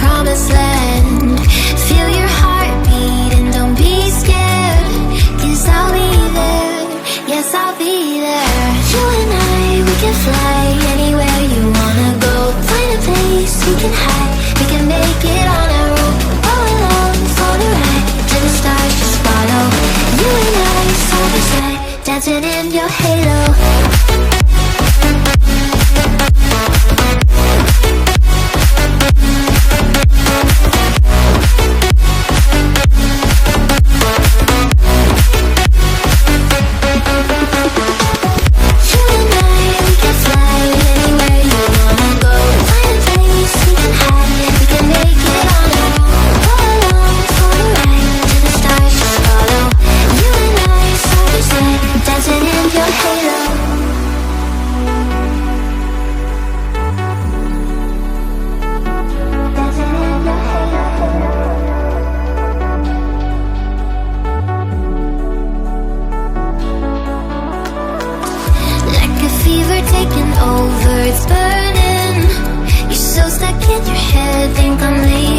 promised land. Feel your heartbeat and don't be scared, 'cause I'll be there, yes I'll be there. You and I, we can fly anywhere you wanna go. Find a place we can hide, we can make it on our own. Go along for the ride, to the stars just follow. You and I, side by side, dancing in your halo. Taking over, it's burning. You're so stuck in your head, think I'm leaving.